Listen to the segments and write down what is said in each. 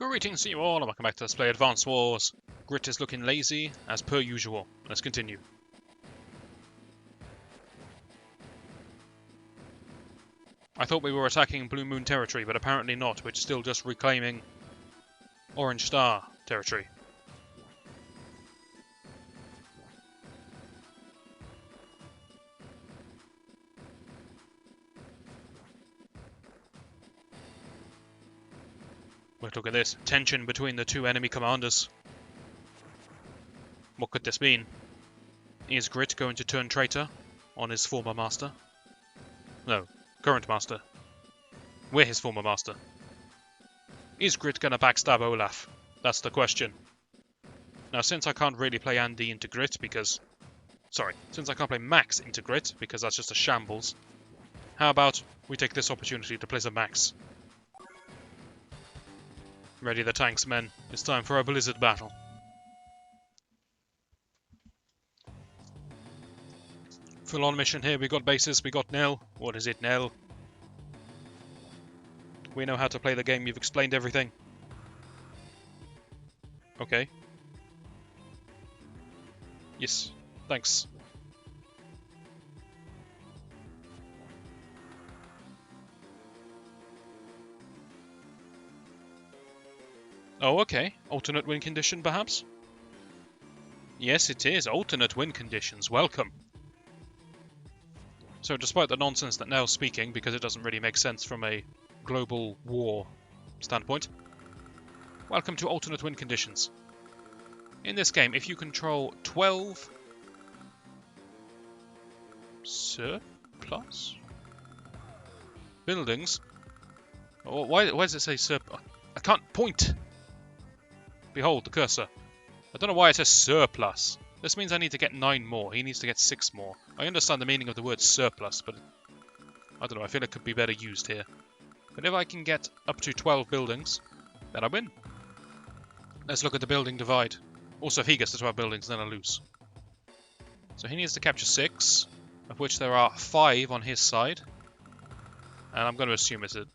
Greetings to you all, and welcome back to Let's Play Advance Wars. Grit is looking lazy, as per usual. Let's continue. I thought we were attacking Blue Moon territory, but apparently not. We're still just reclaiming Orange Star territory. But look at this. Tension between the two enemy commanders. What could this mean? Is Grit going to turn traitor on his former master? No, current master. We're his former master. Is Grit gonna backstab Olaf? That's the question. Now, since I can't really play Andy into Grit because... Sorry, since I can't play Max into Grit because that's just a shambles, how about we take this opportunity to play some Max? Ready the tanks, men. It's time for a blizzard battle. Full on mission here. We got bases. We got Nell. What is it, Nell? We know how to play the game. You've explained everything. Okay. Yes. Thanks. Oh, okay. Alternate win condition, perhaps? Yes, it is. Alternate win conditions. Welcome. So, despite the nonsense that Nell's speaking, because it doesn't really make sense from a global war standpoint, welcome to alternate win conditions. In this game, if you control 12 surplus buildings... Oh, why does it say surplus? I can't point! Behold, the cursor. I don't know why it says surplus. This means I need to get 9 more. He needs to get 6 more. I understand the meaning of the word surplus, but I don't know. I feel it could be better used here. But if I can get up to 12 buildings, then I win. Let's look at the building divide. Also, if he gets to 12 buildings, then I lose. So he needs to capture 6, of which there are 5 on his side. And I'm going to assume it's a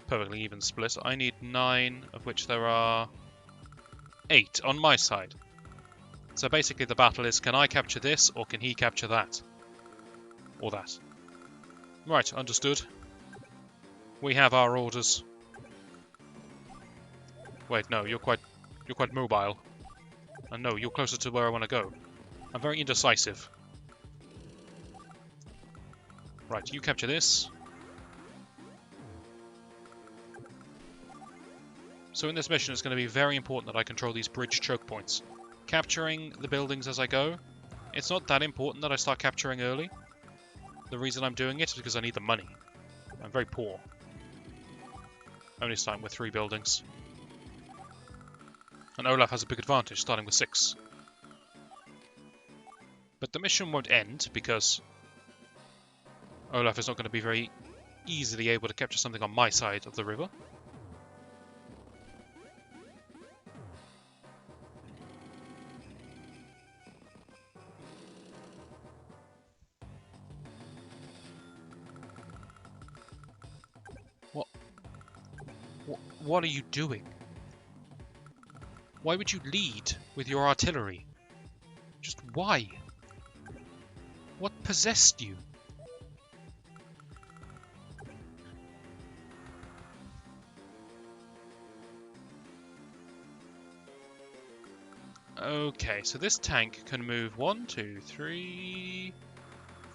perfectly even split. I need 9, of which there are 8 on my side. So basically the battle is, can I capture this, or can he capture that? Or that. Right, understood. We have our orders. Wait, no, you're quite mobile. And no, you're closer to where I want to go. I'm very indecisive. Right, you capture this. So in this mission, it's going to be very important that I control these bridge choke points. Capturing the buildings as I go, it's not that important that I start capturing early. The reason I'm doing it is because I need the money. I'm very poor. Only starting with 3 buildings. And Olaf has a big advantage, starting with 6. But the mission won't end, because Olaf is not going to be very easily able to capture something on my side of the river. What are you doing? Why would you lead with your artillery? Just why? What possessed you? Okay, so this tank can move 1, 2, 3,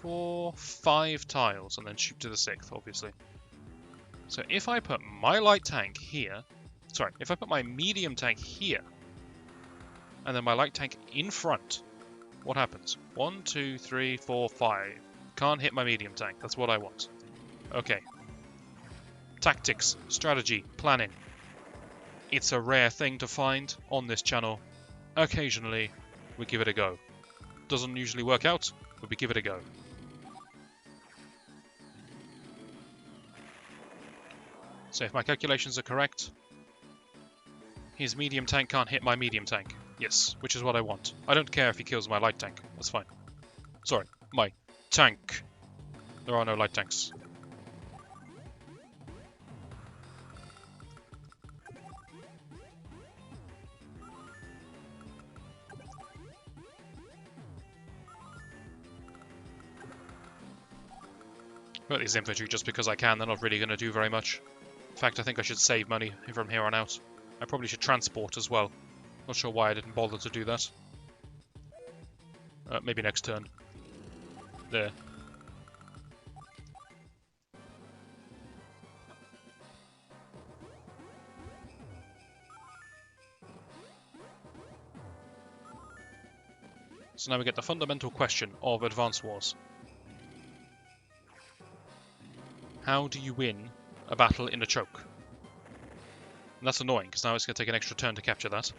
4, 5 tiles and then shoot to the 6th, obviously. So if I put my light tank here, sorry, if I put my medium tank here, and then my light tank in front, what happens? 1, 2, 3, 4, 5. Can't hit my medium tank, that's what I want. Okay. Tactics, strategy, planning. It's a rare thing to find on this channel. Occasionally, we give it a go. Doesn't usually work out, but we give it a go. So if my calculations are correct, his medium tank can't hit my medium tank. Yes, which is what I want. I don't care if he kills my light tank. That's fine. Sorry, my tank. There are no light tanks. Put these infantry just because I can. They're not really going to do very much. In fact, I think I should save money from here on out. I probably should transport as well. Not sure why I didn't bother to do that. Maybe next turn. There. So now we get the fundamental question of Advance Wars. How do you win a battle in a choke? And that's annoying, because now it's going to take an extra turn to capture that.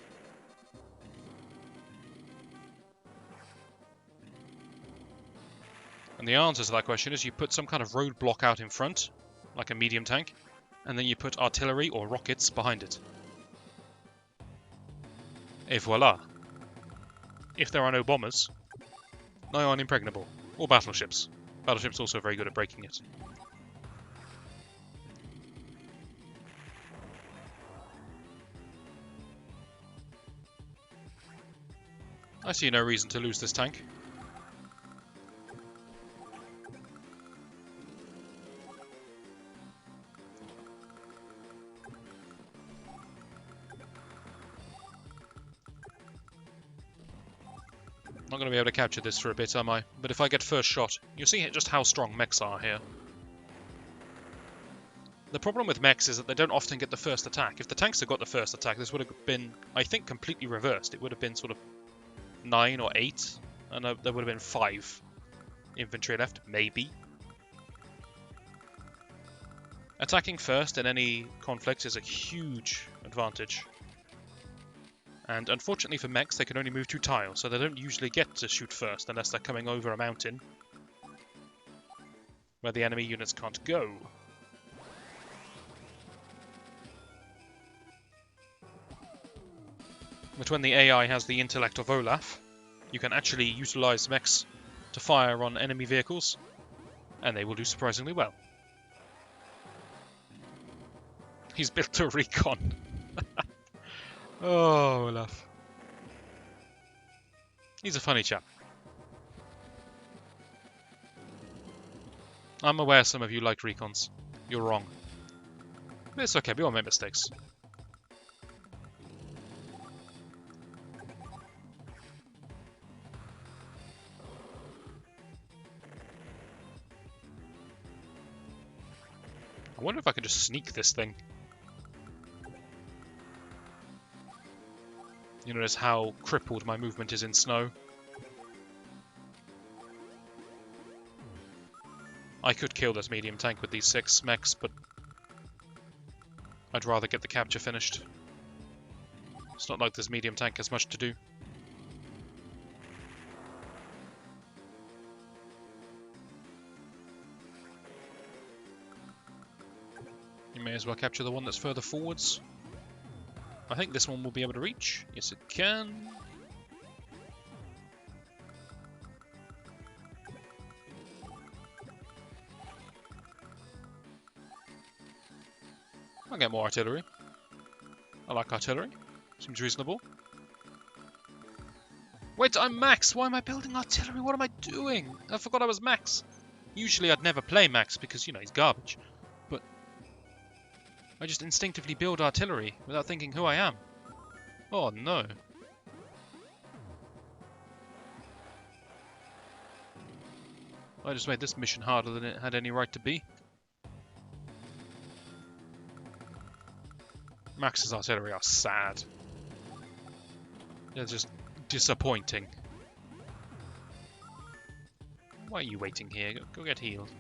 And the answer to that question is you put some kind of roadblock out in front, like a medium tank, and then you put artillery or rockets behind it. Et voila. If there are no bombers, nigh on impregnable. Or battleships. Battleships also very good at breaking it. I see no reason to lose this tank. Not going to be able to capture this for a bit, am I? But if I get first shot, you'll see just how strong mechs are here. The problem with mechs is that they don't often get the first attack. If the tanks had got the first attack, this would have been, I think, completely reversed. It would have been sort of 9 or 8, and there would have been 5 infantry left, maybe. Attacking first in any conflict is a huge advantage. And unfortunately for mechs, they can only move 2 tiles, so they don't usually get to shoot first unless they're coming over a mountain where the enemy units can't go. But when the AI has the intellect of Olaf, you can actually utilize mechs to fire on enemy vehicles, and they will do surprisingly well. He's built a recon. Oh, Olaf. He's a funny chap. I'm aware some of you like recons. You're wrong. But it's okay, we all make mistakes. I wonder if I can just sneak this thing. You notice how crippled my movement is in snow. I could kill this medium tank with these 6 mechs, but I'd rather get the capture finished. It's not like this medium tank has much to do. You may as well capture the one that's further forwards. I think this one will be able to reach. Yes, it can. I'll get more artillery. I like artillery. Seems reasonable. Wait, I'm max! Why am I building artillery? What am I doing? I forgot I was max. Usually I'd never play max because, you know, he's garbage. But I just instinctively build artillery without thinking who I am. Oh no. I just made this mission harder than it had any right to be. Max's artillery are sad. They're just disappointing. Why are you waiting here? Go get healed.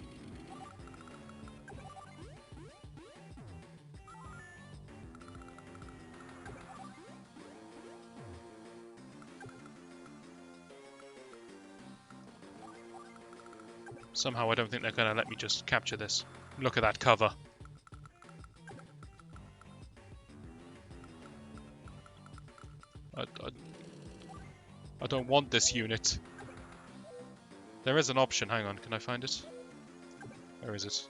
Somehow I don't think they're going to let me just capture this. Look at that cover. I don't want this unit. There is an option. Hang on, can I find it? Where is it?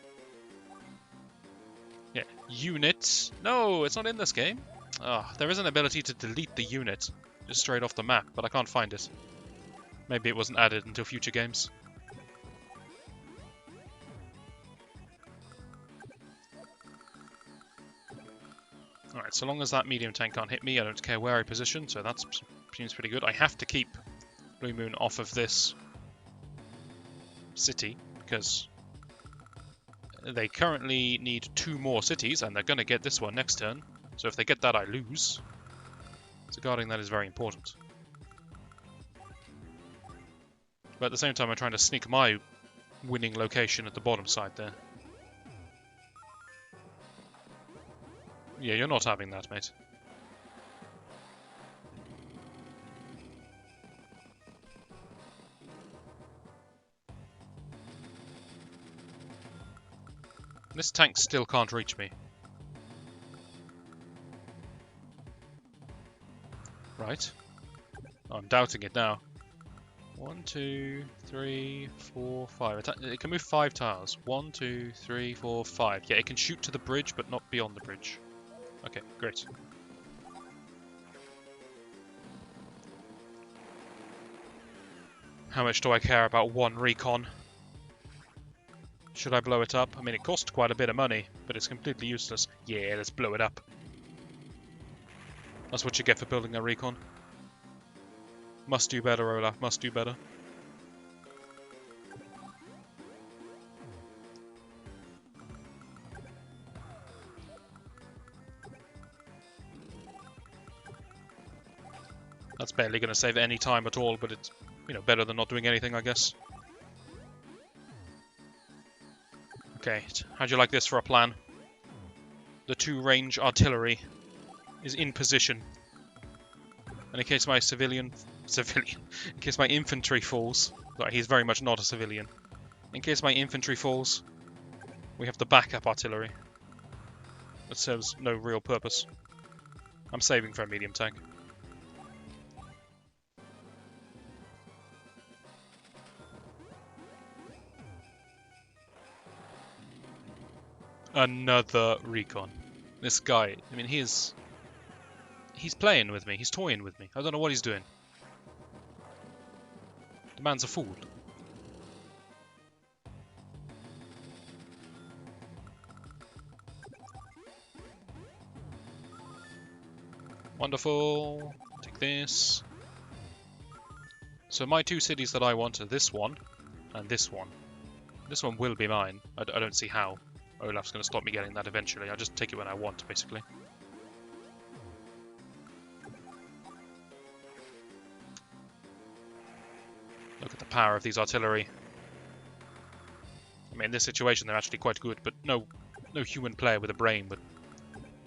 Yeah, unit. No, it's not in this game. There is an ability to delete the unit just straight off the map, but I can't find it. Maybe it wasn't added until future games. Alright, so long as that medium tank can't hit me, I don't care where I position, so that seems pretty good. I have to keep Blue Moon off of this city, because they currently need 2 more cities, and they're going to get this one next turn. So if they get that, I lose. So guarding that is very important. But at the same time, I'm trying to sneak my winning location at the bottom side there. Yeah, you're not having that, mate. This tank still can't reach me. Right. Oh, I'm doubting it now. 1, 2, 3, 4, 5. It can move 5 tiles. 1, 2, 3, 4, 5. Yeah, it can shoot to the bridge, but not beyond the bridge. Okay, great. How much do I care about 1 recon? Should I blow it up? I mean, it cost quite a bit of money, but it's completely useless. Yeah, let's blow it up. That's what you get for building a recon. Must do better, Olaf. Must do better. That's barely going to save any time at all, but it's, you know, better than not doing anything, I guess. Okay, how'd you like this for a plan? The 2-range artillery is in position. And in case my in case my infantry falls, sorry, he's very much not a civilian. In case my infantry falls, we have the backup artillery. That serves no real purpose. I'm saving for a medium tank. Another recon. This guy, I mean, he's playing with me. He's toying with me. I don't know what he's doing. The man's a fool. Wonderful. Take this. So my 2 cities that I want are this one and this one. This one will be mine. I don't see how Olaf's going to stop me getting that eventually. I'll just take it when I want, basically. Look at the power of these artillery. I mean, in this situation, they're actually quite good, but no human player with a brain would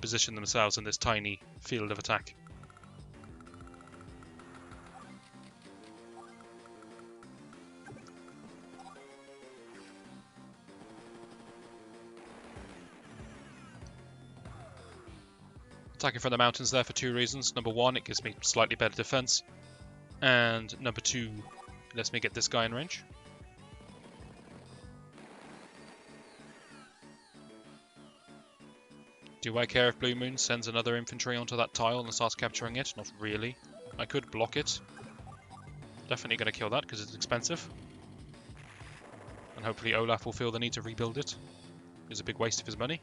position themselves in this tiny field of attack. Attacking from the mountains there for 2 reasons. Number 1, it gives me slightly better defense. And number 2, it lets me get this guy in range. Do I care if Blue Moon sends another infantry onto that tile and starts capturing it? Not really. I could block it. Definitely going to kill that because it's expensive. And hopefully Olaf will feel the need to rebuild it. It's a big waste of his money.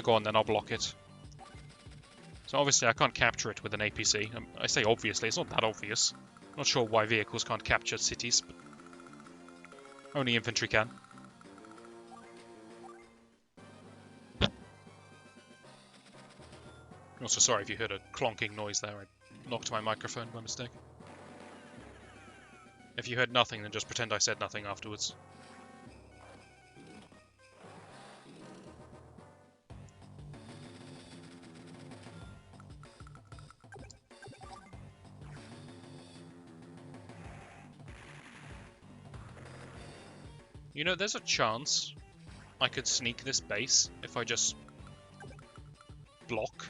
Go on then, I'll block it. So obviously I can't capture it with an APC. I say obviously, it's not that obvious. I'm not sure why vehicles can't capture cities, but only infantry can. Also sorry if you heard a clonking noise there, I knocked my microphone by mistake. If you heard nothing, then just pretend I said nothing afterwards. You know, there's a chance I could sneak this base if I just block.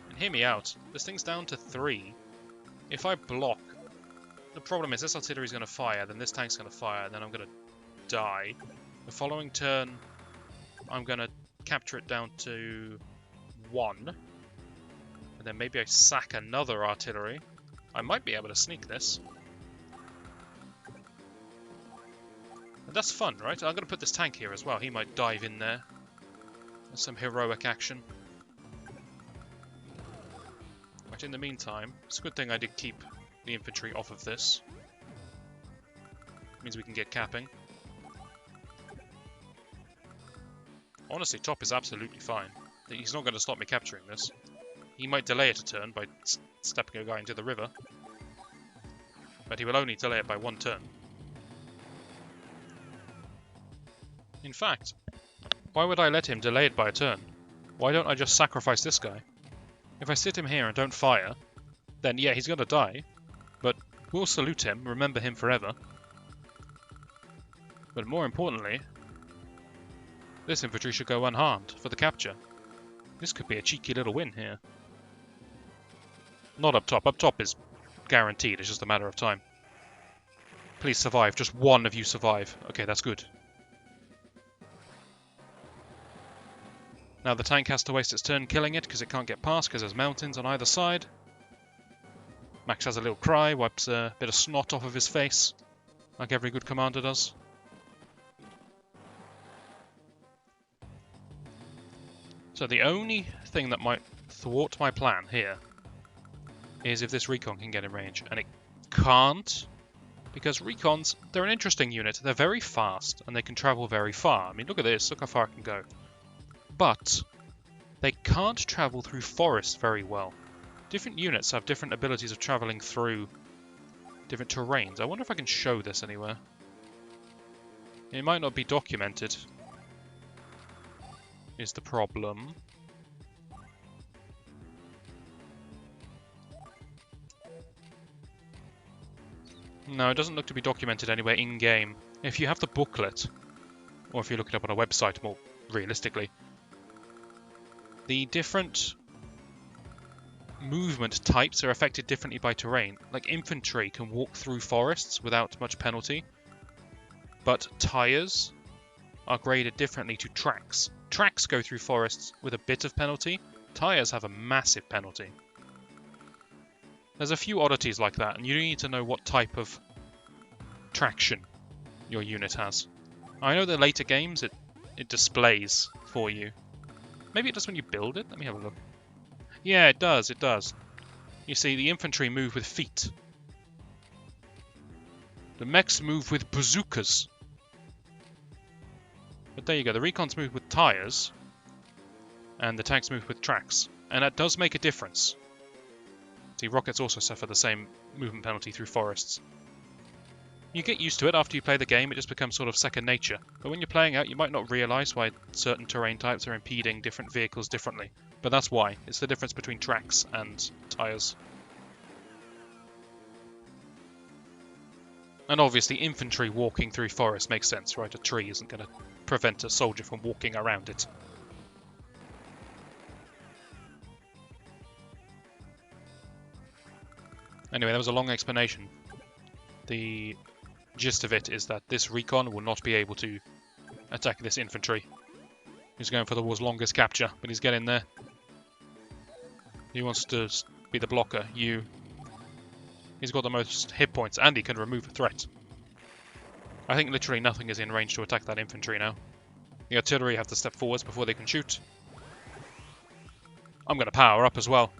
And hear me out, this thing's down to 3. If I block, the problem is this artillery is going to fire, then this tank's going to fire, then I'm going to die. The following turn, I'm going to capture it down to 1. And then maybe I sack another artillery. I might be able to sneak this. That's fun, right? I'm going to put this tank here as well. He might dive in there. That's some heroic action. But in the meantime, it's a good thing I did keep the infantry off of this. Means we can get capping. Honestly, top is absolutely fine. He's not going to stop me capturing this. He might delay it a turn by stepping a guy into the river. But he will only delay it by 1 turn. In fact, why would I let him delay it by a turn? Why don't I just sacrifice this guy? If I sit him here and don't fire, then yeah, he's going to die. But we'll salute him, remember him forever. But more importantly, this infantry should go unharmed for the capture. This could be a cheeky little win here. Not up top. Up top is guaranteed. It's just a matter of time. Please survive. Just one of you survive. Okay, that's good. Now the tank has to waste its turn killing it because it can't get past because there's mountains on either side. Max has a little cry, wipes a bit of snot off of his face, like every good commander does. So the only thing that might thwart my plan here is if this recon can get in range, and it can't, because recons, they're an interesting unit. They're very fast, and they can travel very far. I mean, look at this, look how far it can go. But they can't travel through forest very well. Different units have different abilities of traveling through different terrains. I wonder if I can show this anywhere. It might not be documented, is the problem. No, it doesn't look to be documented anywhere in-game. If you have the booklet, or if you look it up on a website more realistically, the different movement types are affected differently by terrain. Like infantry can walk through forests without much penalty, but tires are graded differently to tracks. Tracks go through forests with a bit of penalty. Tires have a massive penalty. There's a few oddities like that, and you need to know what type of traction your unit has. I know that later games it displays for you. Maybe it does when you build it? Let me have a look. Yeah, it does, it does. You see, the infantry move with feet. The mechs move with bazookas. But there you go, the recons move with tires, and the tanks move with tracks. And that does make a difference. See, rockets also suffer the same movement penalty through forests. You get used to it after you play the game, it just becomes sort of second nature. But when you're playing out, you might not realise why certain terrain types are impeding different vehicles differently. But that's why. It's the difference between tracks and tyres. And obviously infantry walking through forest makes sense, right? A tree isn't going to prevent a soldier from walking around it. Anyway, that was a long explanation. The gist of it is that this recon will not be able to attack this infantry. He's going for the war's longest capture, but he's getting there. He wants to be the blocker. He's got the most hit points, and he can remove a threat. I think literally nothing is in range to attack that infantry now. The artillery have to step forwards before they can shoot. I'm going to power up as well,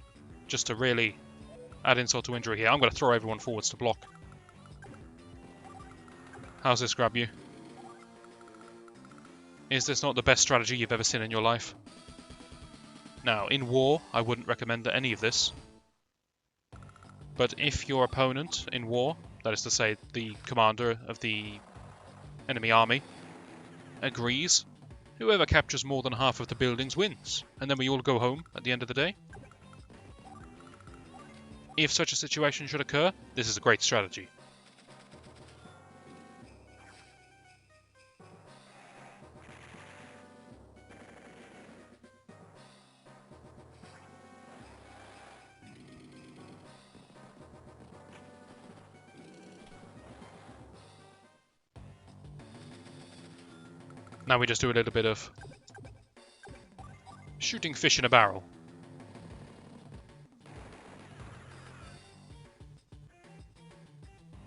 just to really add insult to injury here. I'm going to throw everyone forwards to block. How's this grab you? Is this not the best strategy you've ever seen in your life? Now, in war, I wouldn't recommend any of this. But if your opponent in war, that is to say the commander of the enemy army, agrees, whoever captures more than half of the buildings wins, and then we all go home at the end of the day. If such a situation should occur, this is a great strategy. Now we just do a little bit of shooting fish in a barrel.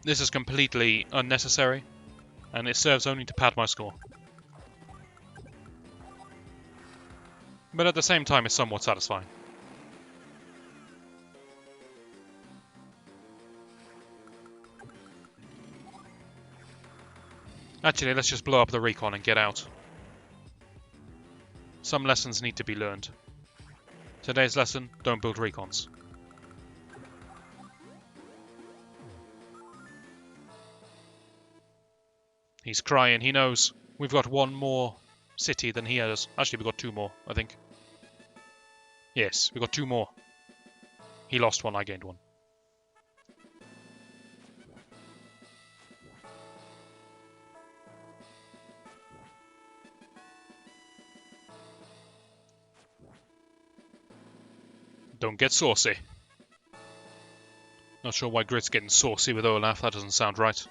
This is completely unnecessary. And it serves only to pad my score. But at the same time, it's somewhat satisfying. Actually, let's just blow up the recon and get out. Some lessons need to be learned. Today's lesson, don't build recons. He's crying, he knows. We've got one more city than he has. Actually, we've got two more, I think. Yes, we've got two more. He lost one, I gained one. Don't get saucy. Not sure why Grit's getting saucy with Olaf, that doesn't sound right.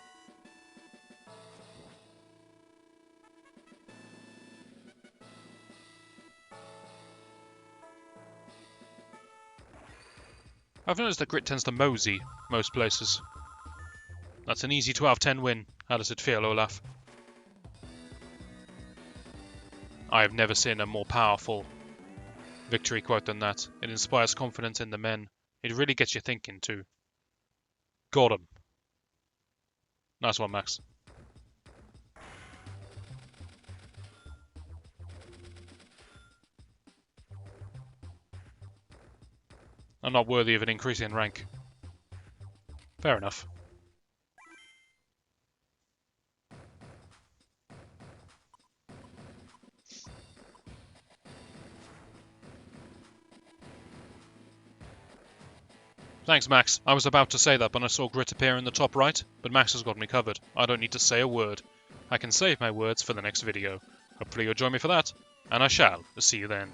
I've noticed that Grit tends to mosey most places. That's an easy 12-10 win. How does it feel, Olaf? I have never seen a more powerful victory quote than that. It inspires confidence in the men. It really gets you thinking too. Got him. Nice one, Max. I'm not worthy of an increase in rank. Fair enough. Thanks, Max. I was about to say that when I saw Grit appear in the top right, but Max has got me covered. I don't need to say a word. I can save my words for the next video. Hopefully you'll join me for that, and I shall see you then.